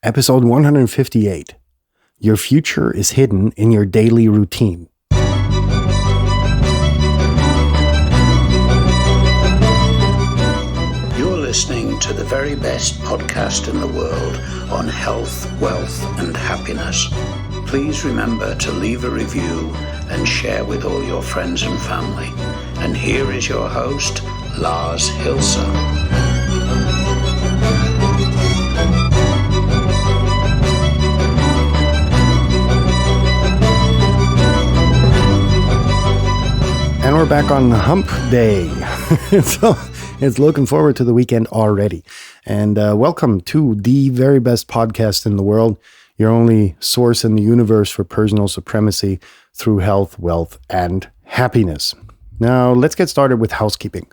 Episode 158. Your future is hidden in your daily routine. You're listening to the very best podcast in the world on health, wealth, and happiness. Please remember to leave a review and share with all your friends and family. And here is your host, Lars Hilser. And we're back on Hump Day. So it's looking forward to the weekend already. And welcome to the very best podcast in the world, your only source in the universe for personal supremacy through health, wealth, and happiness. Now, let's get started with housekeeping.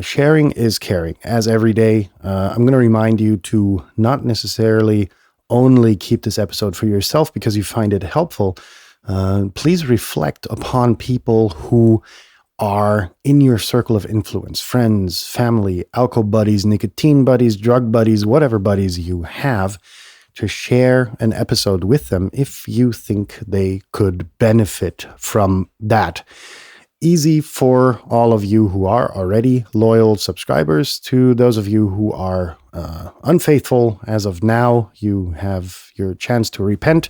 Sharing is caring. As every day, I'm going to remind you to not necessarily only keep this episode for yourself because you find it helpful. Please reflect upon people who are in your circle of influence, friends, family, alcohol buddies, nicotine buddies, drug buddies, whatever buddies you have, to share an episode with them if you think they could benefit from that. Easy for all of you who are already loyal subscribers. To those of you who are unfaithful as of now, you have your chance to repent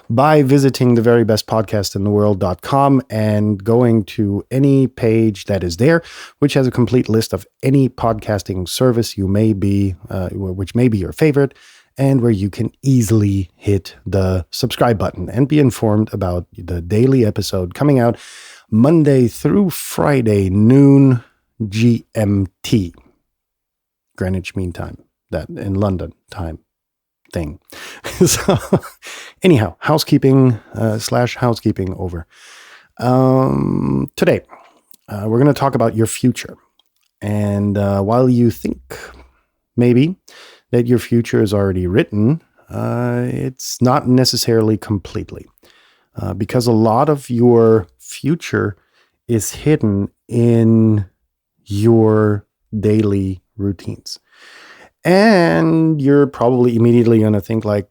by visiting theverybestpodcastintheworld.com and going to any page that is there, which has a complete list of any podcasting service you may be, which may be your favorite, and where you can easily hit the subscribe button and be informed about the daily episode coming out Monday through Friday, noon GMT, Greenwich Mean Time, that in London time thing. So anyhow, housekeeping /housekeeping over. Today, we're going to talk about your future. And while you think maybe that your future is already written, it's not necessarily completely. Because a lot of your future is hidden in your daily routines. And you're probably immediately going to think like,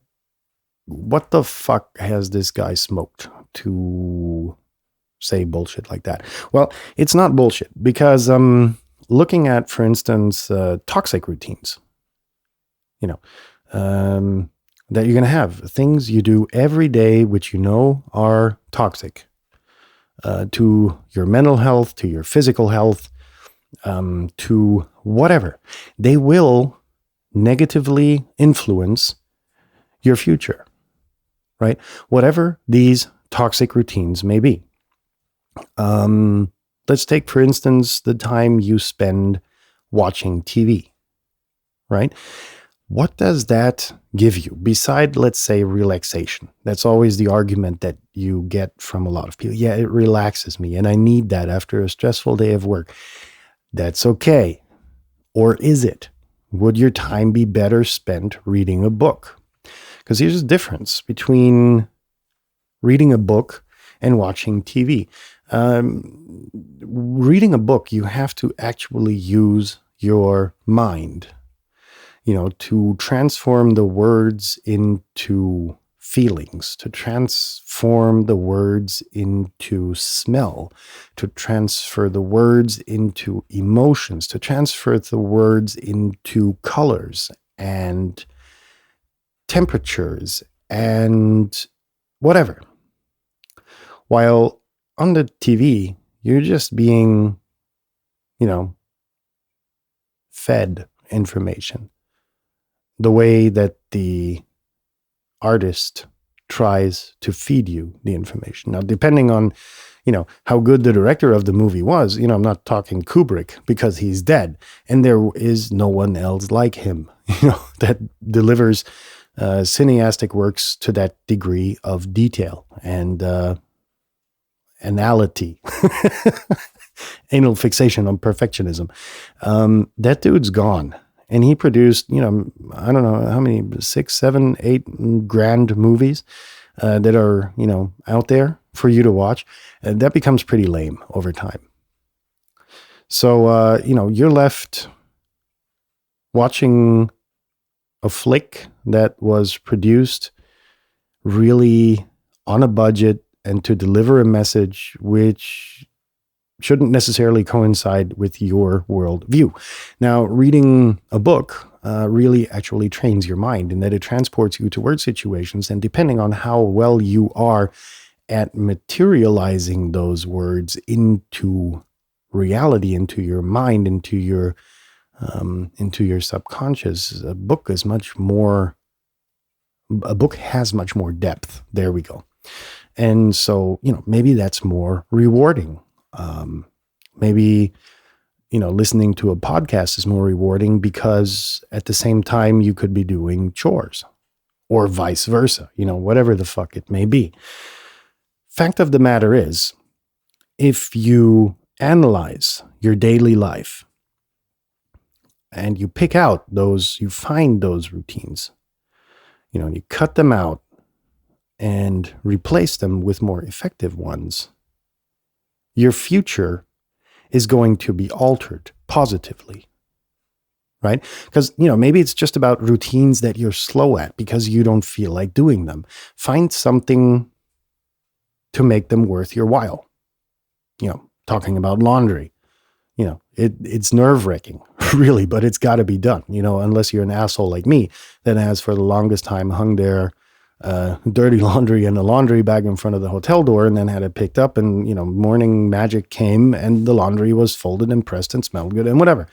what the fuck has this guy smoked to say bullshit like that? Well, it's not bullshit because looking at, for instance, toxic routines, that you're going to have things you do every day, which you know are toxic to your mental health, to your physical health, to whatever. They will negatively influence your future, right? Whatever these toxic routines may be. Let's take, for instance, the time you spend watching TV, right? What does that give you beside, let's say, relaxation? That's always the argument that you get from a lot of people. Yeah, it relaxes me and I need that after a stressful day of work. That's okay. Or is it? Would your time be better spent reading a book? Because here's the difference between reading a book and watching TV. Reading a book, you have to actually use your mind, to transform the words into feelings, to transform the words into smell, to transfer the words into emotions, to transfer the words into colors and temperatures and whatever. While on the TV, you're just being, fed information. The way that the artist tries to feed you the information. Now, depending on, how good the director of the movie was, I'm not talking Kubrick because he's dead and there is no one else like him, that delivers cineastic works to that degree of detail and anality, anal fixation on perfectionism. That dude's gone. And he produced, I don't know how many, 6, 7, 8 grand movies that are, out there for you to watch. That becomes pretty lame over time. So, you're left watching a flick that was produced really on a budget and to deliver a message which shouldn't necessarily coincide with your worldview. Now, reading a book really actually trains your mind in that it transports you to word situations, and depending on how well you are at materializing those words into reality, into your mind, into your subconscious, a book has much more depth. There we go. And so, maybe that's more rewarding. Maybe, listening to a podcast is more rewarding because at the same time you could be doing chores, or vice versa, whatever the fuck it may be. Fact of the matter is, if you analyze your daily life and you find those routines, you cut them out and replace them with more effective ones, your future is going to be altered positively, right? Because, maybe it's just about routines that you're slow at because you don't feel like doing them. Find something to make them worth your while. Talking about laundry, it's nerve-wracking, really, but it's got to be done, unless you're an asshole like me that has for the longest time hung their dirty laundry in a laundry bag in front of the hotel door and then had it picked up, and, morning magic came and the laundry was folded and pressed and smelled good and whatever.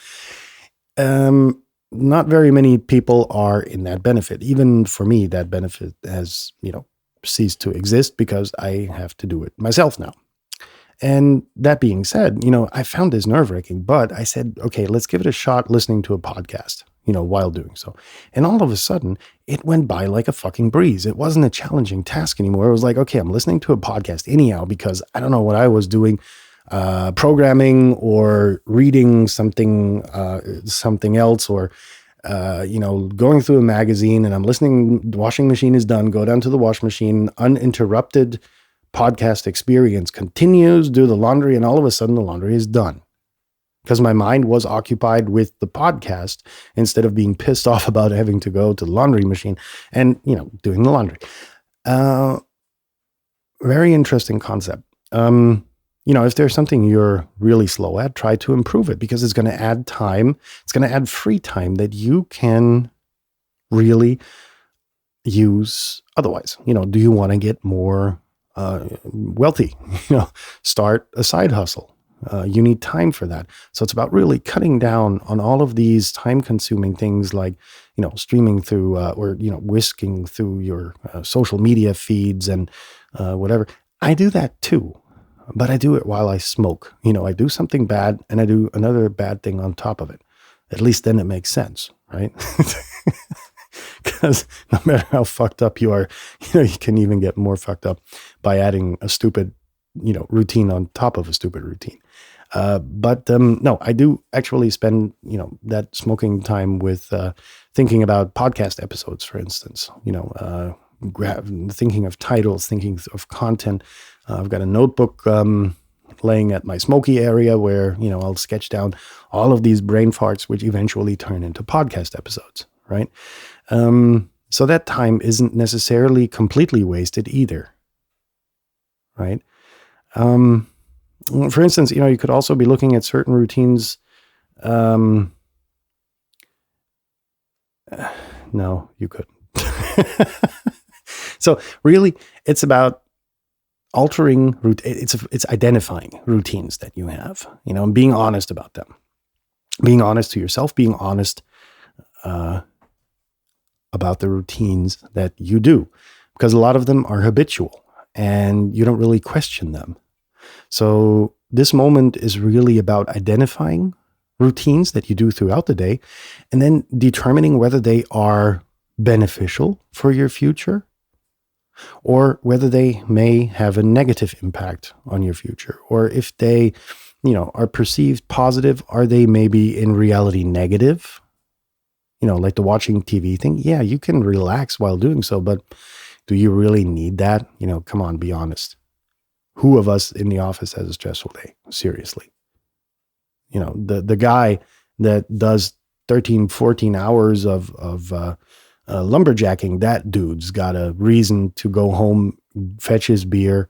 Not very many people are in that benefit. Even for me, that benefit has, ceased to exist because I have to do it myself now. And that being said, I found this nerve-wracking, but I said, okay, let's give it a shot listening to a podcast, while doing so. And all of a sudden, it went by like a fucking breeze. It wasn't a challenging task anymore. It was like, okay, I'm listening to a podcast anyhow because I don't know what I was doing, programming or reading something else, or going through a magazine, and I'm listening. The washing machine is done. Go down to the wash machine, uninterrupted podcast experience continues, do the laundry, and all of a sudden the laundry is done because my mind was occupied with the podcast instead of being pissed off about having to go to the laundry machine and, doing the laundry. Very interesting concept. If there's something you're really slow at, try to improve it because it's going to add time. It's going to add free time that you can really use otherwise. Do you want to get more wealthy? Start a side hustle. You need time for that. So it's about really cutting down on all of these time-consuming things like, streaming through or whisking through your social media feeds and whatever. I do that too, but I do it while I smoke. I do something bad and I do another bad thing on top of it. At least then it makes sense, right? Because no matter how fucked up you are, you can even get more fucked up by adding a stupid, routine on top of a stupid routine. But no, I do actually spend, that smoking time with thinking about podcast episodes, for instance, thinking of titles, thinking of content. I've got a notebook laying at my smoky area where, I'll sketch down all of these brain farts, which eventually turn into podcast episodes, right? So that time isn't necessarily completely wasted either, right? For instance, you could also be looking at certain routines. No, you couldn't. So really, it's about altering it's identifying routines that you have, and being honest about them, being honest to yourself, being honest about the routines that you do, because a lot of them are habitual and you don't really question them. So this moment is really about identifying routines that you do throughout the day and then determining whether they are beneficial for your future or whether they may have a negative impact on your future. Or if they, are perceived positive, are they maybe in reality negative? Like the watching TV thing. Yeah, you can relax while doing so, but do you really need that? Come on, be honest. Who of us in the office has a stressful day? Seriously. The guy that does 13, 14 hours of lumberjacking, that dude's got a reason to go home, fetch his beer,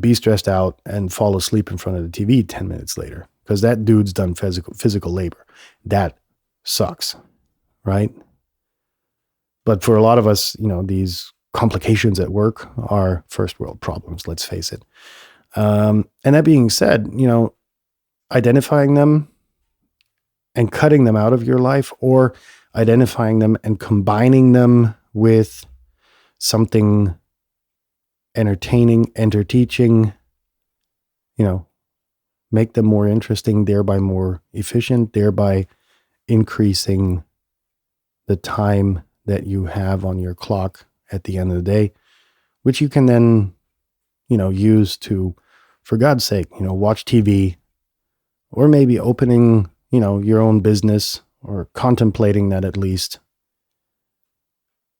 be stressed out, and fall asleep in front of the TV 10 minutes later, because that dude's done physical labor. That sucks, right? But for a lot of us, these complications at work are first world problems, let's face it. And that being said, identifying them and cutting them out of your life, or identifying them and combining them with something entertaining, teaching, make them more interesting, thereby more efficient, thereby increasing the time that you have on your clock at the end of the day, which you can then, use to, for God's sake, watch TV, or maybe opening, your own business, or contemplating that at least.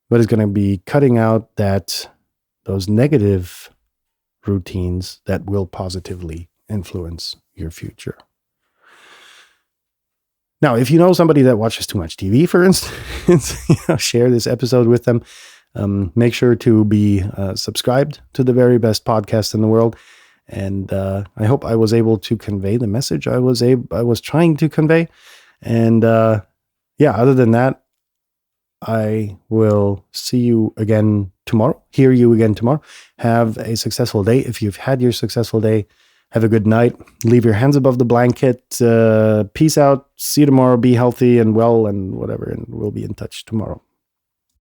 But it's going to be cutting out those negative routines that will positively influence your future. Now, if you know somebody that watches too much TV, for instance, share this episode with them. Make sure to be subscribed to the very best podcast in the world. And I hope I was able to convey the message I was trying to convey. And other than that, I will see you again tomorrow. Hear you again tomorrow. Have a successful day. If you've had your successful day, have a good night. Leave your hands above the blanket. Peace out. See you tomorrow. Be healthy and well and whatever. And we'll be in touch tomorrow.